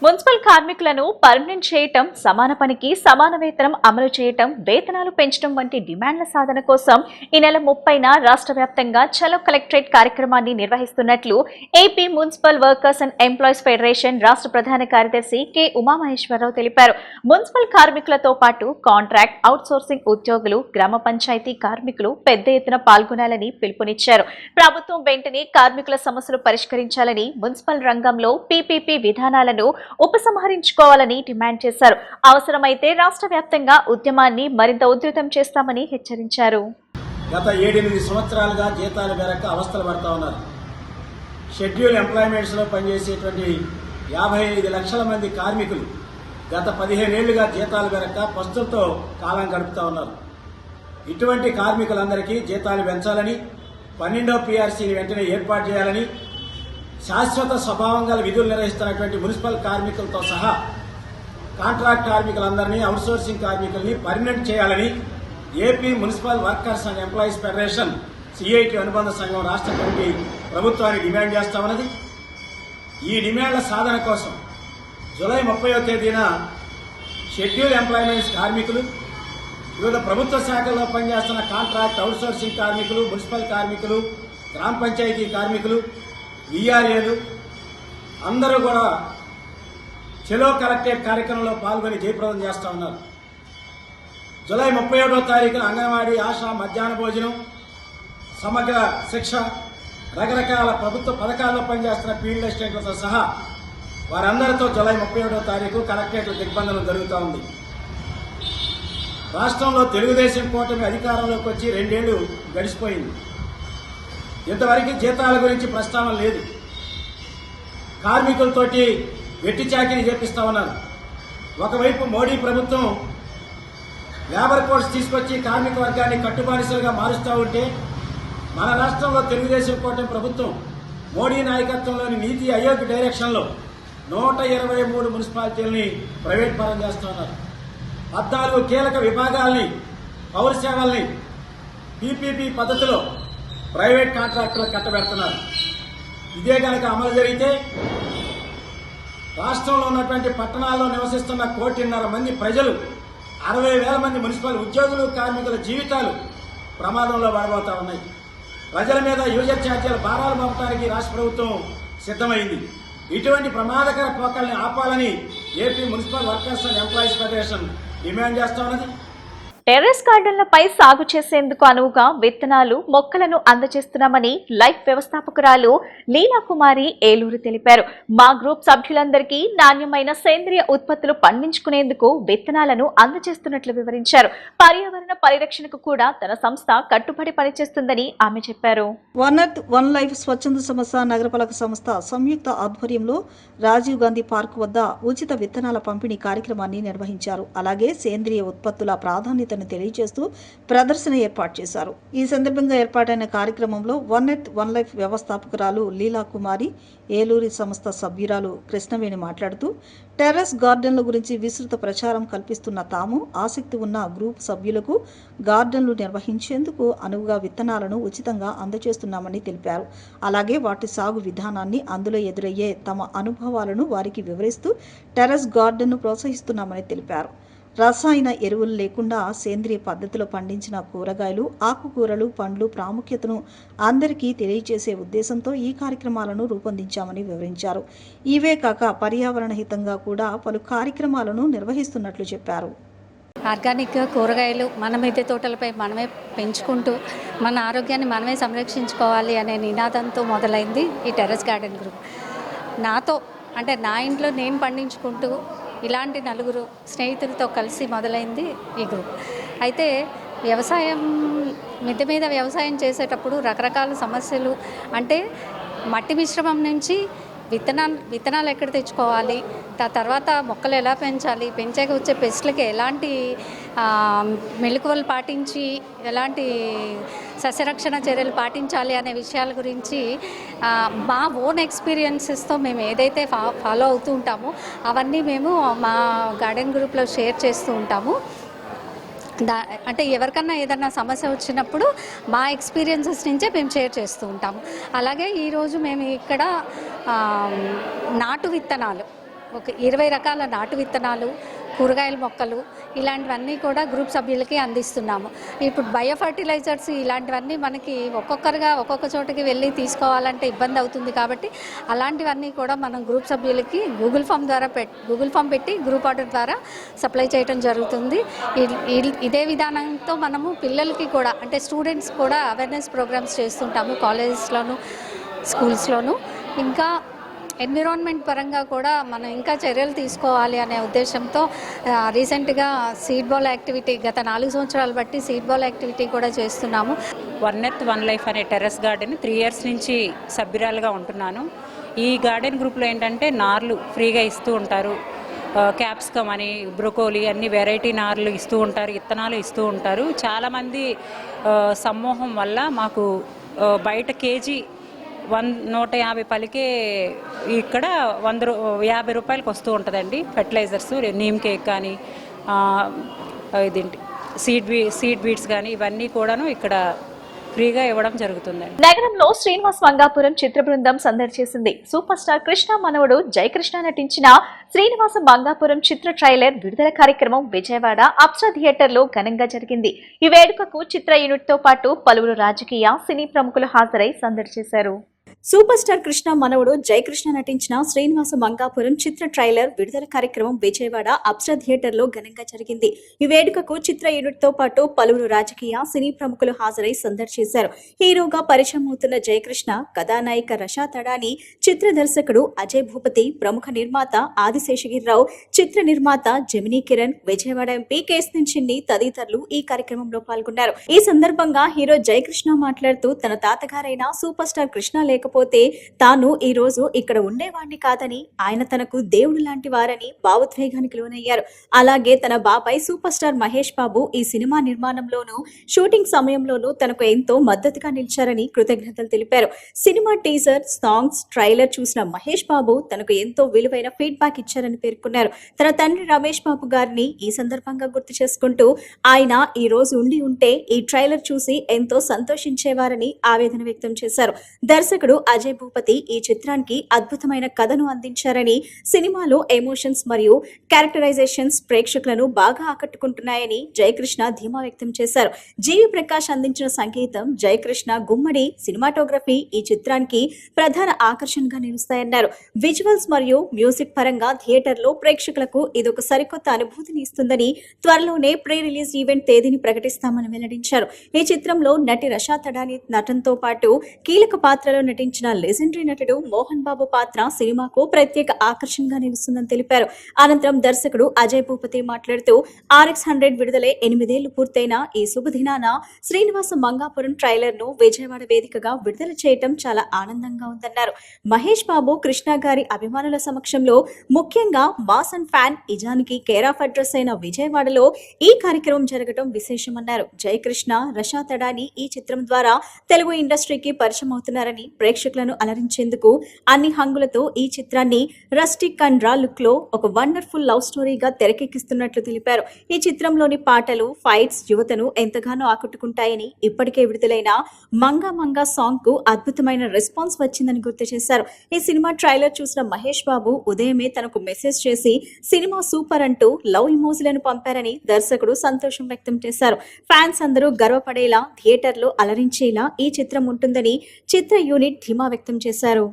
Municipal కార్మికులను permanent చేయటం, సమాన పనికి సమాన వేతనం అమలు చేయటం, వేతనాలు పెంచడం వంటి డిమాండ్ల సాధన కోసం ఈ నెల 30న రాష్ట్ర వ్యాప్తంగా చలో కలెక్టరేట్ కార్యక్రమాన్ని నిర్వహిస్తున్నట్లు AP municipal workers and employees federation రాష్ట్ర ప్రధాన కార్యదర్శి కె ఉమామహేశ్వరరావు తెలిపారు. మున్సిపల్ కార్మికులతో పాటు కాంట్రాక్ట్, అవుట్సోర్సింగ్ ఉద్యోగులు, గ్రామ పంచాయతీ కార్మికులు పెద్ద ఎత్తున పాల్గొనాలని పిలుపునిచ్చారు. ప్రభుత్వం వెంటనే కార్మికుల సమస్యలు పరిష్కరించాలని, మున్సిపల్ రంగంలో పీపీపీ విధానాలను ఉపసంహరించుకోవాలని డిమాండ్ చేశారు. అవసరమైతే రాష్ట్ర వ్యాప్తంగా ఉద్యమాన్ని మరింత ఉధృతం చేస్తామని హెచ్చరించారు. గత 7-8 సంవత్సరాలుగా జీతాలు మేరకు అవస్థలు పడతా ఉన్నారు. షెడ్యూల్ ఎంప్లాయ్మెంట్స్ లో పనిచేసేటువంటి 55 లక్షల మంది కార్మికులు గత 15 ఏళ్లుగా జీతాలు మేరకు పస్తులతో కాలం గడుపుతా ఉన్నారు. ఇటువంటి కార్మికులందరికీ జీతాలు పెంచాలని, 12వ పీఆర్సీని వెంటనే ఏర్పాటు చేయాలని, శాశ్వత స్వభావం గల విధులు నిర్వహిస్తున్నటువంటి మున్సిపల్ కార్మికులతో సహా కాంట్రాక్ట్ కార్మికులందరినీ, అవుట్సోర్సింగ్ కార్మికుల్ని పర్మనెంట్ చేయాలని AP municipal workers and employees federation CIT అనుబంధ సంఘం రాష్ట్ర కమిటీ ప్రభుత్వాన్ని డిమాండ్ చేస్తా ఉన్నది. ఈ డిమాండ్ల సాధన కోసం జూలై 30వ తేదీన షెడ్యూల్ ఎంప్లాయ్మెంట్స్ కార్మికులు, వివిధ ప్రభుత్వ శాఖల్లో పనిచేస్తున్న కాంట్రాక్ట్, అవుట్సోర్సింగ్ కార్మికులు, మున్సిపల్ కార్మికులు, గ్రామ పంచాయతీ కార్మికులు, ఈఆర్ఏలు అందరూ కూడా చలో కలెక్టరేట్ కార్యక్రమంలో పాల్గొని జయప్రదం చేస్తా ఉన్నారు. జూలై 31వ తారీఖున అంగన్వాడీ, ఆశా, మధ్యాహ్న భోజనం, సమగ్ర శిక్ష, రకరకాల ప్రభుత్వ పథకాల్లో పనిచేస్తున్న ఫీల్డ్ అసిస్టెంట్లతో సహా వారందరితో జూలై 31వ తారీఖు కలెక్టరేట్ దిగ్బంధనం జరుగుతూ ఉంది. రాష్ట్రంలో తెలుగుదేశం కూటమి అధికారంలోకి వచ్చి 2 ఏళ్లు గడిచిపోయింది. ఇంతవరకు జీతాల గురించి ప్రస్తావన లేదు. కార్మికులతోటి వెట్టి చాకిరీ చేపిస్తా ఉన్నారు. ఒకవైపు మోడీ ప్రభుత్వం లేబర్ కోడ్స్ తీసుకొచ్చి కార్మిక వర్గాన్ని కట్టుబానిసలుగా మారుస్తూ ఉంటే, మన రాష్ట్రంలో తెలుగుదేశం కూటమి ప్రభుత్వం మోడీ నాయకత్వంలోని నీతి ఆయోగ్ డైరెక్షన్లో 123 మున్సిపాలిటీలని ప్రైవేట్ పరం చేస్తూ ఉన్నారు. 14 కీలక విభాగాల్ని, పౌర సేవల్ని పీపీపీ పద్ధతిలో ప్రైవేట్ కాంట్రాక్టులకు కట్టబెడుతున్నారు. ఇదే కనుక అమలు జరిగితే రాష్ట్రంలో ఉన్నటువంటి పట్టణాల్లో నివసిస్తున్న 1.5 కోటి మంది ప్రజలు, 60,000 మంది మున్సిపల్ ఉద్యోగులు, కార్మికుల జీవితాలు ప్రమాదంలో పడబోతా ఉన్నాయి. ప్రజల మీద యూజర్ ఛార్జీల భారాలు మోపడానికి రాష్ట్ర ప్రభుత్వం సిద్ధమైంది. ఇటువంటి ప్రమాదకర పోకల్ని ఆపాలని AP municipal workers and employees federation demand చేస్తా ఉన్నది. టెర్రస్ గార్డెన్లపై సాగు చేసేందుకు అనువుగా విత్తనాలు, మొక్కలను అందజేస్తున్నామని లైఫ్ వ్యవస్థాపకురాలు లీలాకుమారి ఏలూరు తెలిపారు. మా గ్రూప్ సభ్యులందరికీ నాణ్యమైన సేంద్రియ ఉత్పత్తులు పండించుకునేందుకు విత్తనాలను అందజేస్తున్నట్లు వివరించారు. పర్యావరణ పరిరక్షణకు కూడా తన సంస్థ కట్టుబడి పనిచేస్తుందని ఆమె చెప్పారు. వన్ ఎర్త్ వన్ లైఫ్ స్వచ్ఛంద సంస్థ, నగరపాలక సంస్థ సంయుక్త ఆధ్వర్యంలో రాజీవ్ గాంధీ పార్క్ వద్ద ఉచిత విత్తనాల పంపిణీ కార్యక్రమాన్ని నిర్వహించారు. అలాగే సేంద్రియ ఉత్పత్తుల ప్రాధాన్యత తెలియజేస్తూ ప్రదర్శన ఏర్పాటు చేశారు. ఈ సందర్భంగా ఏర్పాటైన కార్యక్రమంలో వన్ ఎర్త్ వన్ లైఫ్ వ్యవస్థాపకురాలు లీలాకుమారి, ఏలూరి సంస్థ సభ్యురాలు కృష్ణవేణి మాట్లాడుతూ, టెర్రస్ గార్డెన్ల గురించి విస్తృత ప్రచారం కల్పిస్తున్న తాము ఆసక్తి ఉన్న గ్రూప్ సభ్యులకు గార్డెన్లు నిర్వహించేందుకు అనువుగా విత్తనాలను ఉచితంగా అందజేస్తున్నామని తెలిపారు. అలాగే వాటి సాగు విధానాన్ని, అందులో ఎదురయ్యే తమ అనుభవాలను వారికి వివరిస్తూ టెర్రస్ గార్డెన్ను ప్రోత్సహిస్తున్నామని తెలిపారు. రసాయన ఎరువులు లేకుండా సేంద్రియ పద్ధతిలో పండించిన కూరగాయలు, ఆకుకూరలు, పండ్లు ప్రాముఖ్యతను అందరికీ తెలియజేసే ఉద్దేశంతో ఈ కార్యక్రమాలను రూపొందించామని వివరించారు. ఇవే కాక పర్యావరణ హితంగా కూడా పలు కార్యక్రమాలను నిర్వహిస్తున్నట్లు చెప్పారు. ఆర్గానిక్ కూరగాయలు మన మిద్దె తోటలపై మనమే పెంచుకుంటూ మన ఆరోగ్యాన్ని మనమే సంరక్షించుకోవాలి అనే నినాదంతో మొదలైంది ఈ టెర్రస్ గార్డెన్ గ్రూప్. నాతో అంటే నా ఇంట్లో నేను పండించుకుంటూ ఇలాంటి 4 స్నేహితులతో కలిసి మొదలైంది ఈ గ్రూప్. అయితే వ్యవసాయం, మిద్దె మీద వ్యవసాయం చేసేటప్పుడు రకరకాల సమస్యలు, అంటే మట్టి మిశ్రమం నుంచి విత్తనాలు ఎక్కడ తెచ్చుకోవాలి, తర్వాత మొక్కలు ఎలా పెంచాలి, పెంచాక వచ్చే పెస్ట్లకి ఎలాంటి మెలకువలు పాటించి ఎలాంటి సస్యరక్షణ చర్యలు పాటించాలి అనే విషయాల గురించి మా ఓన్ ఎక్స్పీరియన్సెస్తో మేము ఏదైతే ఫాలో అవుతూ ఉంటామో అవన్నీ మేము మా గార్డెన్ గ్రూప్లో షేర్ చేస్తూ ఉంటాము. అంటే ఎవరికన్నా ఏదన్నా సమస్య వచ్చినప్పుడు మా ఎక్స్పీరియన్సెస్ నుంచే మేము షేర్ చేస్తూ ఉంటాము. అలాగే ఈరోజు మేము ఇక్కడ నాటు విత్తనాలు ఒక 20 రకాల నాటు విత్తనాలు, కూరగాయల మొక్కలు ఇలాంటివన్నీ కూడా గ్రూప్ సభ్యులకి అందిస్తున్నాము. ఇప్పుడు బయో ఫర్టిలైజర్స్ ఇలాంటివన్నీ మనకి ఒక్కొక్కరుగా ఒక్కొక్క చోటకి వెళ్ళి తీసుకోవాలంటే ఇబ్బంది అవుతుంది కాబట్టి అలాంటివన్నీ కూడా మనం గ్రూప్ సభ్యులకి గూగుల్ ఫామ్ పెట్టి గ్రూప్ ఆర్డర్ ద్వారా సప్లై చేయడం జరుగుతుంది. ఇదే విధానంతో మనము పిల్లలకి కూడా అంటే స్టూడెంట్స్ కూడా అవేర్నెస్ ప్రోగ్రామ్స్ చేస్తుంటాము కాలేజెస్లోను, స్కూల్స్లోను. ఇంకా ఎన్విరాన్మెంట్ పరంగా కూడా మనం ఇంకా చర్యలు తీసుకోవాలి అనే ఉద్దేశంతో రీసెంట్గా సీడ్ బాల్ యాక్టివిటీ గత 4 సంవత్సరాలు బట్టి సీడ్ బాల్ యాక్టివిటీ కూడా చేస్తున్నాము. వన్ ఎర్త్ వన్ లైఫ్ అనే టెర్రస్ గార్డెన్ 3 ఇయర్స్ నుంచి సభ్యురాలుగా ఉంటున్నాను. ఈ గార్డెన్ గ్రూప్లో ఏంటంటే నార్లు ఫ్రీగా ఇస్తూ ఉంటారు. క్యాప్సికమ్ అని, బ్రొకోలీ అన్ని వెరైటీ నార్లు ఇస్తూ ఉంటారు, విత్తనాలు ఇస్తూ ఉంటారు. చాలామంది సమూహం వల్ల మాకు బయట కేజీ 150 పలికే ఇక్కడ 50 రూపాయలకి వస్తూ ఉంటుందండి. ఫెర్టిలైజర్స్, నీమ్ కేక్ కానీ ఇదేంటి సీడ్ బీడ్స్ కానీ ఇవన్నీ కూడాను ఇక్కడ ఫ్రీగా ఇవ్వడం జరుగుతుందండి. నగరంలో శ్రీనివాస్ మంగాపురం చిత్ర బృందం సందడి చేసింది. సూపర్ స్టార్ కృష్ణ మనవడు జయకృష్ణ నటించిన శ్రీనివాస మంగాపురం చిత్ర ట్రైలర్ విడుదల కార్యక్రమం విజయవాడ అప్సరా థియేటర్లో ఘనంగా జరిగింది. ఈ వేడుకకు చిత్ర యూనిట్ తో పాటు పలువురు రాజకీయ, సినీ ప్రముఖులు హాజరై సందడి చేశారు. సూపర్ స్టార్ కృష్ణ మనవడు జయకృష్ణ నటించిన శ్రీనివాస మంగాపురం చిత్ర ట్రైలర్ విడుదల కార్యక్రమం విజయవాడ అప్సరా థియేటర్లో ఘనంగా జరిగింది. ఈ వేడుకకు చిత్ర యూనిట్ తో పాటు పలువురు రాజకీయ, సినీ ప్రముఖులు హాజరై సందడి చేశారు. హీరోగా పరిచయం అవుతున్న జయకృష్ణ కథానాయిక రషా తడాని, చిత్ర దర్శకుడు అజయ్ భూపతి, ప్రముఖ నిర్మాత ఆదిశేషగిరిరావు, చిత్ర నిర్మాత జమినీ కిరణ్, విజయవాడ ఎంపీ కేశినేని చిన్ని తదితరులు ఈ కార్యక్రమంలో పాల్గొన్నారు. ఈ సందర్భంగా హీరో జయకృష్ణ మాట్లాడుతూ తన తాతగారైన సూపర్ స్టార్ కృష్ణ లేకపోతే తాను ఈ రోజు ఇక్కడ ఉండేవాణ్ణి కాదని, ఆయన తనకు దేవుడు లాంటి వారని భావోద్వేగానికి లోనయ్యారు. అలాగే తన బాబాయ్ సూపర్ స్టార్ మహేష్ బాబు ఈ సినిమా నిర్మాణంలోనూ, షూటింగ్ సమయంలోనూ తనకు ఎంతో మద్దతుగా నిలిచారని కృతజ్ఞతలు తెలిపారు. సినిమా టీజర్, సాంగ్స్, ట్రైలర్ చూసిన మహేష్ బాబు తనకు ఎంతో విలువైన ఫీడ్బ్యాక్ ఇచ్చారని పేర్కొన్నారు. తన తండ్రి రమేష్ బాబు గారిని ఈ సందర్భంగా గుర్తు చేసుకుంటూ ఆయన ఈ రోజు ఉంటే ఈ ట్రైలర్ చూసి ఎంతో సంతోషించేవారని ఆవేదన వ్యక్తం చేశారు. దర్శకుడు అజయ్ భూపతి ఈ చిత్రానికి అద్భుతమైన కథను అందించారని, సినిమాలో ఎమోషన్స్ మరియు క్యారెక్టరైజేషన్స్ ప్రేక్షకులను బాగా ఆకట్టుకుంటున్నాయని జయకృష్ణ ధీమా వ్యక్తం చేశారు. జీవి ప్రకాష్ అందించిన సంగీతం, జయకృష్ణ గుమ్మడి సినిమాటోగ్రఫీ ఈ చిత్రానికి ప్రధాన ఆకర్షణగా నిలుస్తాయన్నారు. విజువల్స్ మరియు మ్యూజిక్ పరంగా థియేటర్లో ప్రేక్షకులకు ఇదొక సరికొత్త అనుభూతిని ఇస్తుందని, త్వరలోనే ప్రీ రిలీజ్ ఈవెంట్ తేదీని ప్రకటిస్తామని వెల్లడించారు. ఈ చిత్రంలో నటి రషా తడాని నటనతో పాటు కీలక పాత్రలో నటించిన లెజెండరీ నటుడు మోహన్ బాబు పాత్ర సినిమాకు ప్రత్యేక ఆకర్షణగా నిలుస్తుందని తెలిపారు. అనంతరం దర్శకుడు అజయ్ భూపతి మాట్లాడుతూ RX100 విడుదలై 8 ఏళ్లు పూర్తయిన ఈ శుభదినాన శ్రీనివాస మంగాపురం ట్రైలర్ ను విజయవాడ వేదికగా విడుదల చేయటం చాలా ఆనందంగా ఉందన్నారు. మహేష్ బాబు, కృష్ణ గారి అభిమానుల సమక్షంలో, ముఖ్యంగా మాస్ అండ్ ఫ్యాన్ ఇజానికి కేర్ ఆఫ్ అడ్రస్ అయిన విజయవాడలో ఈ కార్యక్రమం జరగడం విశేషమన్నారు. జయకృష్ణ, రషా తడాని ఈ చిత్రం ద్వారా తెలుగు ఇండస్ట్రీకి పరిచయం అవుతున్నారని, ప్రేక్షకులను అలరించేందుకు అన్ని హంగులతో ఈ చిత్రాన్ని రస్టిక్ అండ్ రా లుక్ లో ఒక వండర్ఫుల్ లవ్ స్టోరీగా తెరకెక్కిస్తున్నట్లు తెలిపారు. ఈ చిత్రంలోని పాటలు, ఫైట్స్ యువతను ఎంతగానో ఆకట్టుకుంటాయని, ఇప్పటికే విడుదలైన మంగా మంగా సాంగ్ కు అద్భుతమైన రెస్పాన్స్ వచ్చిందని గుర్తు చేశారు. ఈ సినిమా ట్రైలర్ చూసిన మహేష్ బాబు ఉదయమే తనకు మెసేజ్ చేసి సినిమా సూపర్ అంటూ లవ్ ఇమోజీలను పంపారని దర్శకుడు సంతోషం వ్యక్తం చేశారు. ఫ్యాన్స్ అందరూ గర్వపడేలా, థియేటర్లో అలరించేలా ఈ చిత్రం ఉంటుందని చిత్ర యూనిట్ ధీమా వ్యక్తం చేశారు.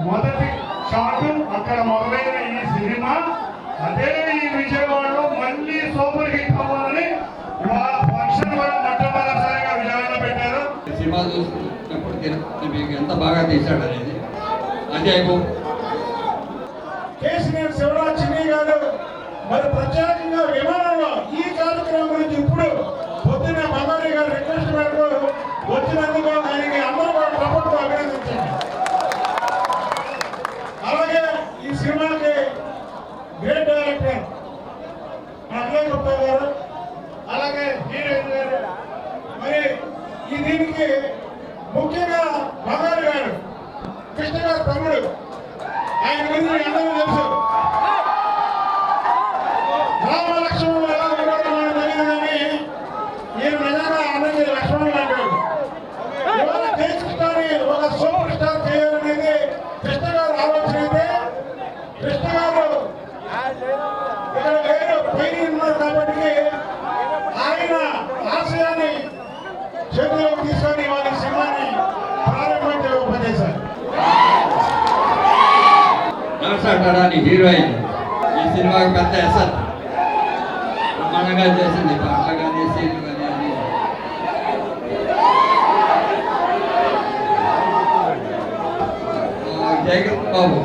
మొదటి షాటు అక్కడ మొదలైన ఈ సినిమా అదే ఈ విజయవాడలో మళ్ళీ సూపర్ హిట్ అవ్వాలని ఫంక్షన్ కూడా మొట్టమొదటిసారిగా విజయవాడలో పెట్టారు. సినిమా చూసినప్పుడు మీకు ఎంత బాగా తీశాడు అనేది అజయ్ కేశినేని శివరాజ్ చిన్ని గారు మరి ప్రత్యేకంగా విమానంలో ఈ కార్యక్రమం గురించి ఇప్పుడు పొద్దున్న మమ్మల్ని గారు రిక్వెస్ట్ మేరకు వచ్చినందుకు ఆయనకి అందరూ కూడా ప్రభుత్వం అభినందించండి. అలాగే ఈ సినిమాకి గ్రేట్ డైరెక్టర్ అజయ్ గుప్తా గారు, అలాగే హీరోయిన్ దీనికి ముఖ్యంగా మగాడు గారు కృష్ణ గారు తమ్ముడు, ఆయన గురించి మీ అందరూ తెలుసు. రామలక్ష్మణులు ఎలా ఉంటారో మనకు తెలియదు, కానీ ఈయన నిజంగా అందరికీ లక్ష్మణులు అంటాడు. ఇవాళ జయకృష్ణని ఒక సూపర్ స్టార్ చేయాలనేది కృష్ణ గారు ఆలోచన అయితే, కృష్ణ గారు ఇక్కడ లేరు, పైన ఉన్నారు కాబట్టి ఆయన ఆశయాన్ని చేతిలోకి తీసుకొని వాళ్ళ సినిమాని ప్రారంభించే ఉపదేశారు. నరసంటారాని హీరోయిన్ ఈ సినిమాకి పెద్ద ఎసర్ బ్రహ్మాండంగా చేసింది, పాటలు కానీ సీన్లు కానీ అన్ని. జయకృష్ణ బాబు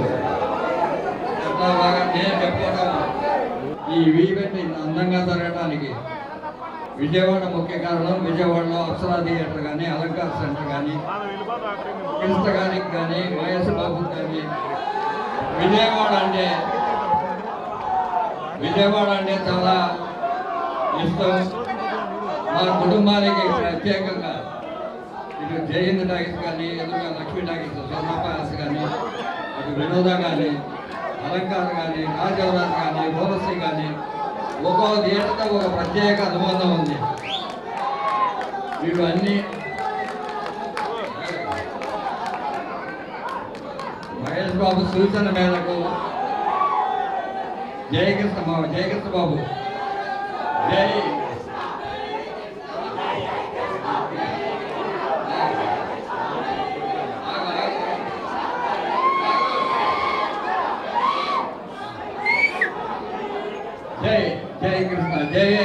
ఎంత బాగా నేను చెప్పుకోవడం, ఈ ఈవెంట్ ఇంత అందంగా జరగడానికి విజయవాడ ముఖ్య కారణం. విజయవాడలో అప్సరా థియేటర్ కానీ, అలంకార్ సెంటర్ కానీ, కృష్ణగారికి కానీ, మహేష్ బాబు కానీ, విజయవాడ అంటే చాలా ఇష్టం. మా కుటుంబానికి ప్రత్యేకంగా ఇటు జయంత్ టాకీస్ కానీ, ఎదురుగా లక్ష్మీ టాకీస్, స్వర్ణ ప్యాలెస్ కానీ, అటు వినోద కానీ, అలంకార్ కానీ, రాజవరాజ్ కానీ, బోనశ్రీ కానీ, ఒక్కో థియేటర్తో ఒక ప్రత్యేక అనుబంధం ఉంది. వీడు అన్ని మహేష్ బాబు సూచన మేరకు జయకృష్ణ బాబు జై కృష్ణ జయ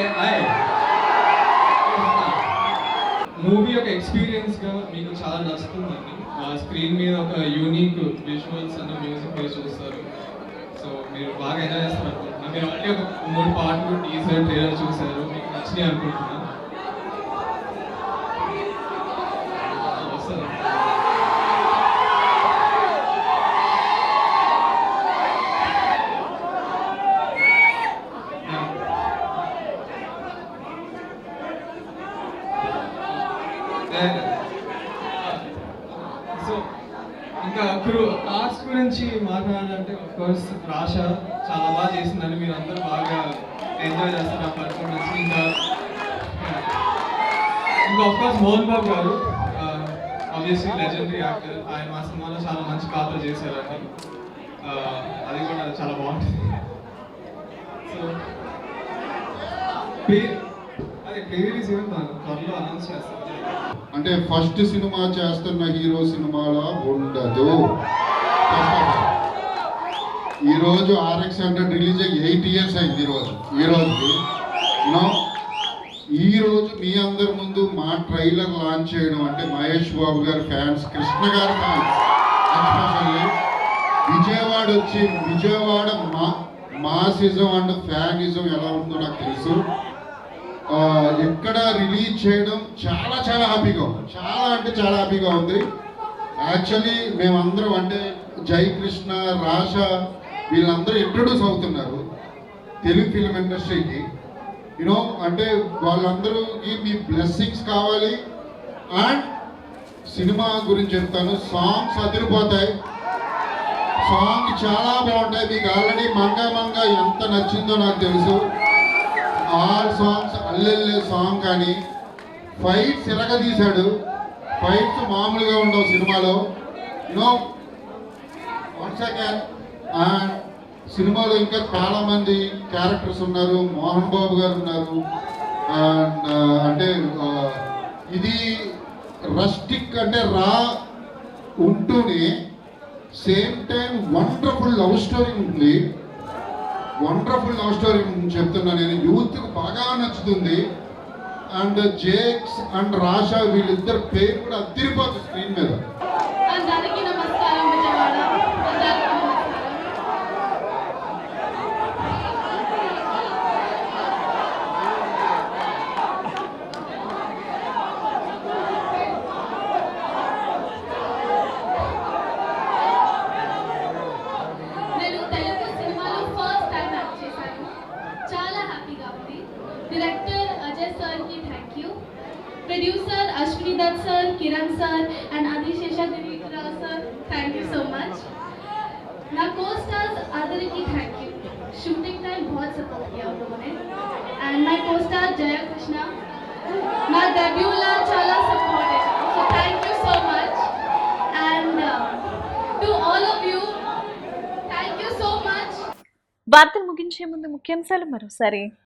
మూవీ ఒక ఎక్స్పీరియన్స్గా మీకు చాలా నచ్చుతుందండి. స్క్రీన్ మీద ఒక యూనిక్ విజువల్స్ అన్న మ్యూజిక్ మీరు చూస్తారు. సో మీరు బాగా ఎంజాయ్ చేస్తారు అనుకుంటున్నాను. మీరు ఆల్రెడీ ఒక 3 పాటలు టీజర్ ట్రైలర్ చూశారు, మీకు నచ్చినాయి అనుకుంటున్నాను. వస్తారు సో ఇంకా ఆర్ట్స్ గురించి మాట్లాడాలంటే కోర్స్ రాష చాలా బాగా చేసిందని మీరు అందరూ బాగా ఎంజాయ్ చేస్తారు ఆ పర్ఫార్మెన్స్. ఇంకా ఆఫ్కోర్స్ మోహన్ బాబు గారు ఆబ్వియస్లీ లెజెండరీ యాక్టర్, ఆయన మా సినిమాలో చాలా మంచి పాత్ర చేశారండి. అది కూడా చాలా బాగుంటుంది. సో అదే ప్రీ రిలీజ్ త్వరలో అనౌన్స్ చేస్తాను. అంటే ఫస్ట్ సినిమా చేస్తున్న హీరో సినిమాలా ఉండదు. ఈరోజు RX100 రిలీజ్ అయ్యి 8 years అయింది. ఈరోజుకి ఈరోజు మీ అందరి ముందు మా ట్రైలర్ లాంచ్ చేయడం అంటే మహేష్ బాబు గారి ఫ్యాన్స్, కృష్ణ గారి ఫ్యాన్స్, ఎస్పెషల్లీ విజయవాడ వచ్చి విజయవాడ మాసిజం అండ్ ఫ్యానిజం ఎలా ఉందో నాకు తెలుసు. ఎక్కడ రిలీజ్ చేయడం చాలా చాలా హ్యాపీగా ఉంది. చాలా అంటే చాలా హ్యాపీగా ఉంది. యాక్చువల్లీ మేమందరం అంటే జయకృష్ణ, రాష వీళ్ళందరూ ఇంట్రొడ్యూస్ అవుతున్నారు తెలుగు ఫిల్మ్ ఇండస్ట్రీకి. అంటే వాళ్ళందరూకి మీ బ్లెస్సింగ్స్ కావాలి. అండ్ సినిమా గురించి చెప్తాను, సాంగ్స్ అదిరిపోతాయి. సాంగ్ చాలా బాగుంటాయి. మీకు ఆల్రెడీ మంగా మంగా ఎంత నచ్చిందో నాకు తెలుసు. ఆల్ సాంగ్స్ అల్లెల్లే సాంగ్ కానీ ఫైట్స్ ఎరగదీశాడు. ఫైట్స్ మామూలుగా ఉండవు సినిమాలో. వన్స్ అగైన్ అండ్ సినిమాలో ఇంకా చాలామంది క్యారెక్టర్స్ ఉన్నారు. మోహన్ బాబు గారు ఉన్నారు. అండ్ అంటే ఇది రస్టిక్ అంటే రా ఉంటూనే same time wonderful love story ఉంది. వండర్ఫుల్ లవ్ స్టోరీ చెప్తున్నా నేను. యూత్కి బాగా నచ్చుతుంది. అండ్ జేక్స్ అండ్ రాష వీళ్ళిద్దరు పేరు కూడా అదిరిపోతుంది స్క్రీన్ మీద. అందరికీ నమస్కారం. విజయవాడ అందరికీ నమస్కారం. నేను తెలుగు సినిమాలో ఫస్ట్ టైం యాక్ట్ చేశాను. చాలా హ్యాపీగా ఉంది. డైరెక్టర్ అజయ్ సార్కి thank you. producer Ashwini Dutt sir, Kiran sir, and Adi Sheshadri Rao sir. Thank you so much. My co-stars Adariki, thank you. Shooting time बहुत support किया उन लोगों ने. And my co-star Jaya Krishna. My debut ला चला support है. So thank you so much. And to all of you, thank you so much. వార్తలు ముగించే ముందు ముఖ్యాంశాలు మరోసారి.